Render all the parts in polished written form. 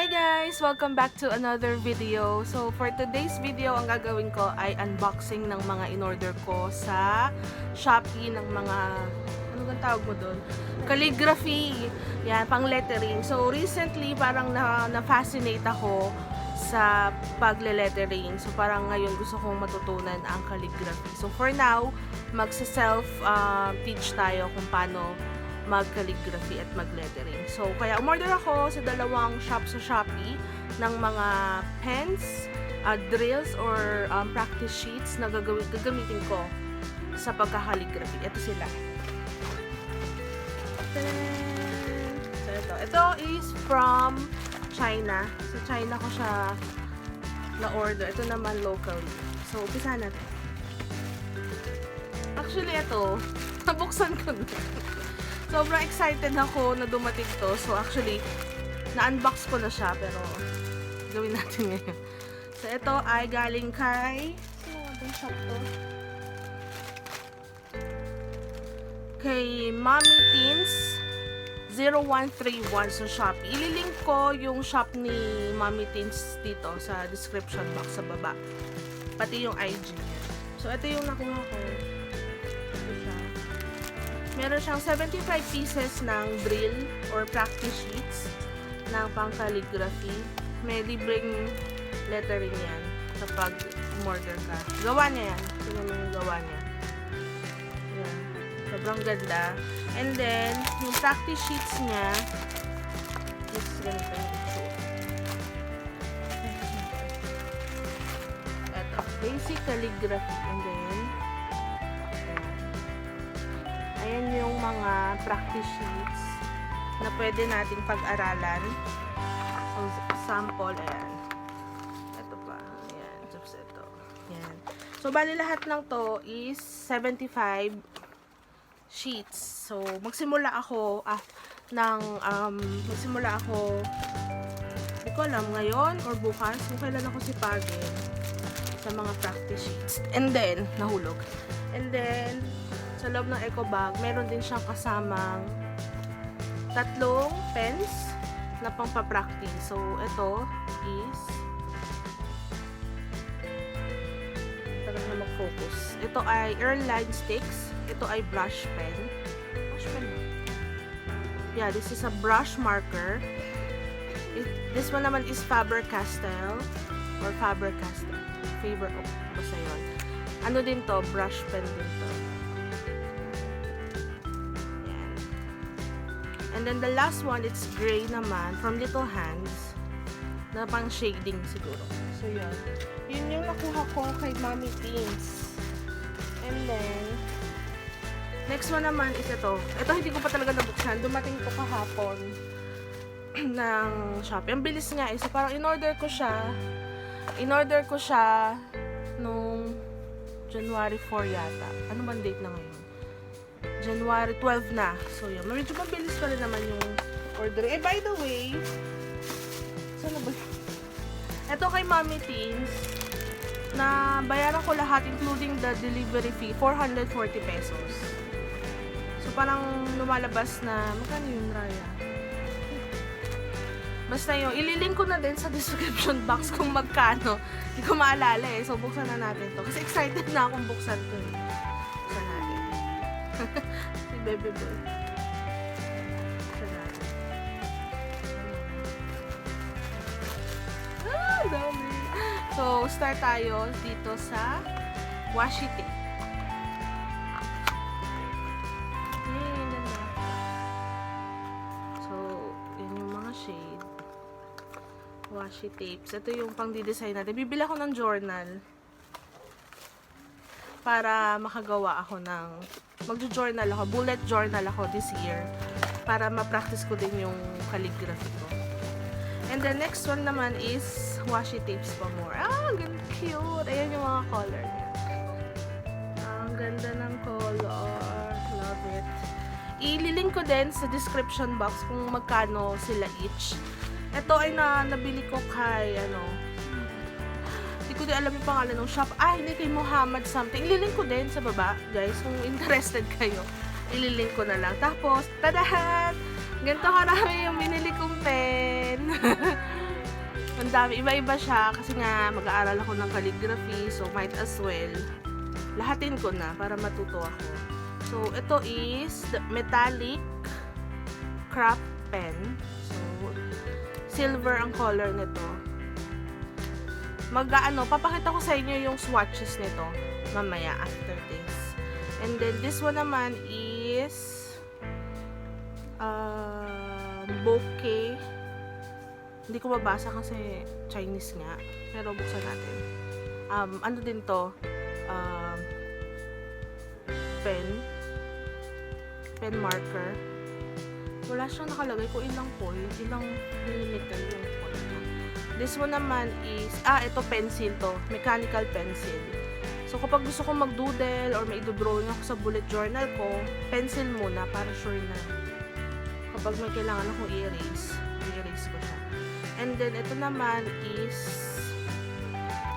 Hi guys! Welcome back to another video. So for today's video, ang gagawin ko ay unboxing ng mga in-order ko sa Shopee ng mga, ano bang tawag mo doon? Calligraphy. Yan, pang lettering. So recently, parang na-fascinate ako sa pagle-lettering. So parang ngayon gusto kong matutunan ang calligraphy. So for now, magsa-self teach tayo kung paano mag-calligraphy at mag-lettering. So, kaya umorder ako sa dalawang shop sa Shopee ng mga pens, drills, or practice sheets na gagamitin ko sa pagka-calligraphy. Ito sila. So, ito is from China. Sa China ko siya na-order. Ito naman locally. So, umpisa natin. Actually, ito, nabuksan ko na. Sobrang excited ako na dumating to. So, actually, na-unbox ko na siya. Pero, gawin natin ngayon. So, ito ay galing kay... Anong shop to? Kay Momi Thinz 0131 sa Shopee. Ililink ko yung shop ni Momi Thinz dito sa description box sa baba. Pati yung IG niya. So, ito yung nakuha ko. Meron siyang 75 pieces ng drill or practice sheets ng pang-calligraphy. May libreng lettering yan kapag umorder ka. Gawa niya yan. Tingnan mo yung gawa niya. Yan. Sobrang ganda. And then, yung practice sheets niya is ganito yung itsura. Ito. Basic calligraphy. And then, ayan yung mga practice sheets na pwede nating pag-aralan. So, sample, ayan. Ito pa. Ayan. Tapos ito. Ayan. So, bali lahat ng to is 75 sheets. So, magsimula ako hindi ko alam, ngayon or bukas, kung kailan ako sipagin sa mga practice sheets. And then, nahulog. And then, sa loob ng eco bag, meron din siyang kasamang 3 pens na pang-practice. So, ito is tagal na mag-focus. Ito ay line sticks. Ito ay brush pen. Brush pen na. Yeah, this is a brush marker. This one naman is Faber-Castell or Faber-Castell. Basta yun. Ano din to? Brush pen din to. And then the last one, it's gray naman, from Little Hands, na pang shading siguro. So, yun. Yun yung nakuha ko kay Momi Thinz. And then, next one naman is ito. Ito hindi ko pa talaga nabuksan. Dumating ko kahapon ng Shopee. Ang bilis nga eh. So, parang in-order ko siya nung January 4 yata. Ano man date na ngayon? January 12 na. So, yun. Medyo mabilis pa rin naman yung order. Eh, by the way, saan ba? Ito kay Momi Thinz, na bayaran ko lahat, including the delivery fee, 440 pesos. So, parang lumalabas na, magkano yun, Raya? Basta yun, ililink ko na din sa description box kung magkano. Hindi ko maalala eh. So, buksan na natin to. Kasi excited na akong buksan to eh. Buksan natin. Si Bebe Boy. Dami. So, start tayo dito sa washi tape. Ganda. So, yun yung mga shade. Washi tapes. Ito yung pang di-design natin. Bibili ako ng journal para makagawa ako ng magjo-journal ako, bullet journal ako this year para ma-practice ko din yung calligraphy ko. And the next one naman is washi tapes pa more. Ang ganda, cute! Ayan yung mga color niya. Ang ganda ng color. Love it. Ililink ko din sa description box kung magkano sila each. Ito ay nabili ko kay hindi ko din alam yung pangalan ng shop. Hindi, kay Mohamm something. Ililink ko din sa baba, guys. Kung interested kayo, ililink ko na lang. Tapos, tadahan! Ganito karami yung binili kong pen. dami. Iba-iba siya kasi nga mag-aaral ako ng calligraphy. So, might as well. Lahatin ko na para matuto ako. So, ito is the metallic craft pen. So, silver ang color nito. Papakita ko sa inyo yung swatches nito mamaya after this. And then, this one naman is bouquet. Hindi ko mabasa kasi Chinese nga. Pero buksan natin. Ano din to? Pen marker. Wala siyang nakalagay kung ilang point, ilang millimeter yung point niya. This one naman is, ito pencil to. Mechanical pencil. So, kapag gusto ko mag-doodle or may i-drawing ako sa bullet journal ko, pencil muna para sure na. Kapag may kailangan akong i-erase ko siya. And then, ito naman is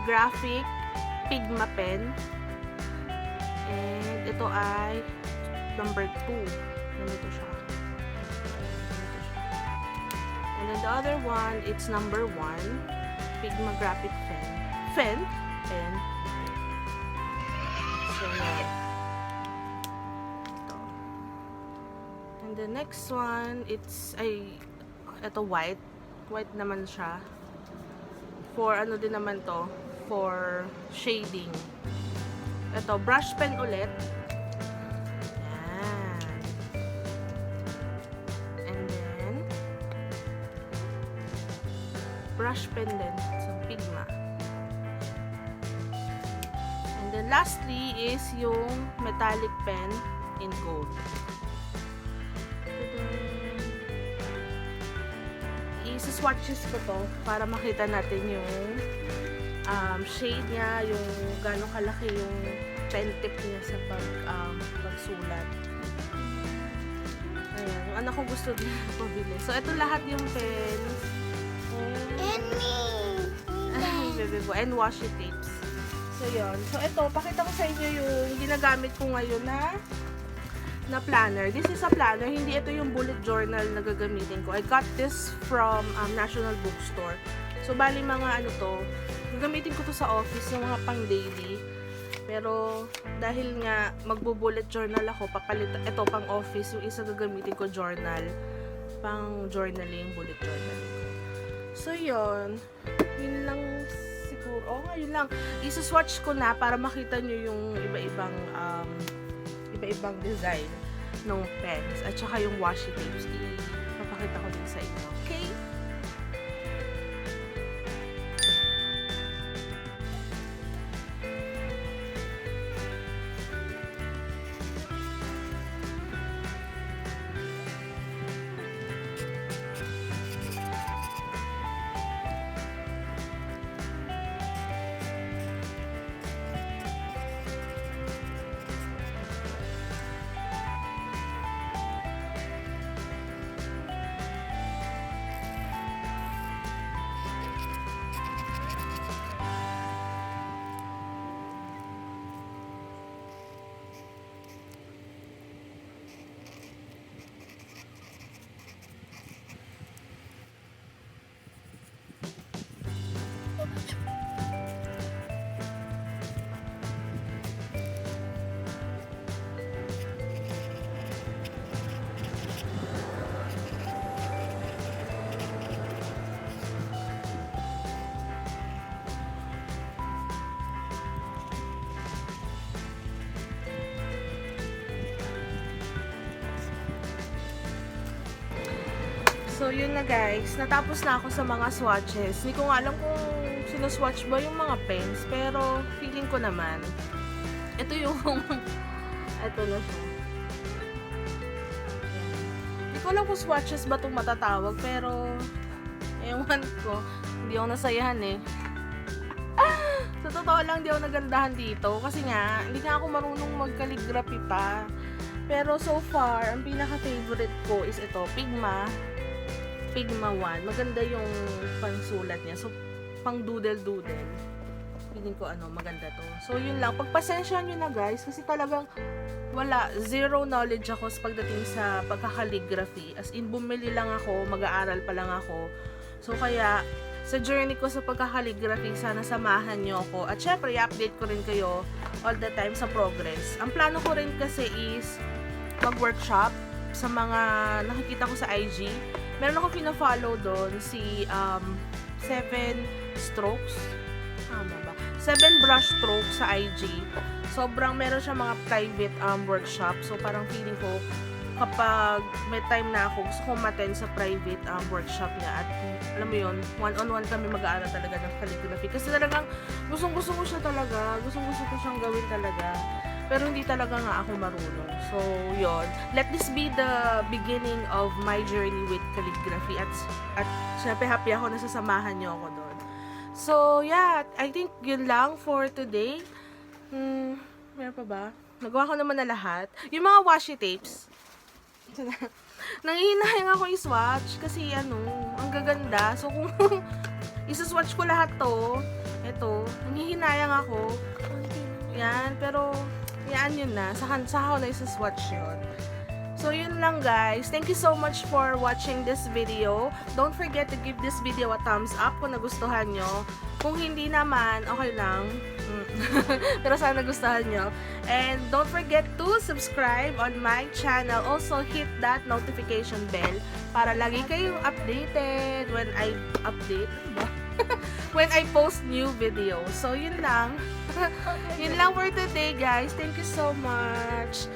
graphic Pigma pen. And ito ay number 2. Ganito siya. And then the other one, it's number 1. Pigma graphic pen. So, ito. And the next one, ito white. White naman siya. For ano din naman to? For shading. Ito, brush pen ulit. Yan. And then, brush pen din. So, Pigma. And then, lastly is yung metallic pen in gold. Swatches ko to para makita natin yung shade niya, yung gano'ng kalaki yung pen tip niya sa pagsulat. Ayan, yung anak ko gusto din pabili. So, ito lahat yung pen. And me! And washi tapes. So, yun. So, ito, pakita ko sa inyo yung ginagamit ko ngayon na planner. This is a planner. Hindi ito yung bullet journal na gagamitin ko. I got this from National Bookstore. So, bali mga gagamitin ko to sa office, yung mga pang daily. Pero, dahil nga magbo-bullet journal ako, ito pang office, yung isa gagamitin ko journal. Pang journaling, bullet journaling ko. So, yun. Yun lang siguro. Yun lang. Isa-swatch ko na para makita nyo yung iba-ibang design ng pens at saka yung washi tapes. Ipapakita ko din sa inyo. Okay? So, yun na guys. Natapos na ako sa mga swatches. Hindi ko nga alam kung sinuswatch ba yung mga pens. Pero, feeling ko naman. Ito yung... ito na siya. Hindi ko alam kung swatches ba itong matatawag. Pero, ewan ko. Hindi ako nasayahan eh. Sa totoo lang, hindi ako nagandahan dito. Kasi nga, hindi nga ako marunong mag-calligraphy pa. Pero so far, ang pinaka-favorite ko is ito, Pigma 1. Maganda yung pangsulat niya. So, pang doodle-doodle. Feeling ko maganda to. So, yun lang. Pagpasensya nyo na guys, kasi talagang zero knowledge ako sa pagdating sa pagka-calligraphy. As in, bumili lang ako, mag-aaral pa lang ako. So, kaya, sa journey ko sa pagka-calligraphy. Sana samahan nyo ako. At syempre, i-update ko rin kayo all the time sa progress. Ang plano ko rin kasi is mag-workshop sa mga nakikita ko sa IG. Meron ako pina-follow doon si 7 strokes. Tama ba? 7 brush strokes sa IG. Sobrang meron siya mga private workshop. So parang feeling ko kapag may time na ako, gusto ko umattend sa private workshop niya at alam mo yun, one-on-one kami mag-aaral talaga ng calligraphy. Kasi talagang gustong-gusto ko siya talaga. Gustong-gusto ko siyang gawin talaga. Pero hindi talaga nga ako marunong. So, yun. Let this be the beginning of my journey with calligraphy. At syempre happy ako na sasamahan niyo ako doon. So, yeah. I think yun lang for today. Meron pa ba? Nagawa ko naman na lahat. Yung mga washi tapes. Nangihinayang ako i-swatch kasi ang gaganda. So kung isa-swatch ko lahat to, eto, nangihinayang ako. Yan, pero yan yun na. Saka ako na isa-swatch yun. So yun lang guys. Thank you so much for watching this video. Don't forget to give this video a thumbs up kung nagustuhan nyo. Kung hindi naman, okay lang. Pero sana nagustuhan nyo. And don't forget to subscribe on my channel. Also, hit that notification bell para lagi kayong updated when I update. When I post new videos. So, yun lang. Yun lang for today, guys. Thank you so much.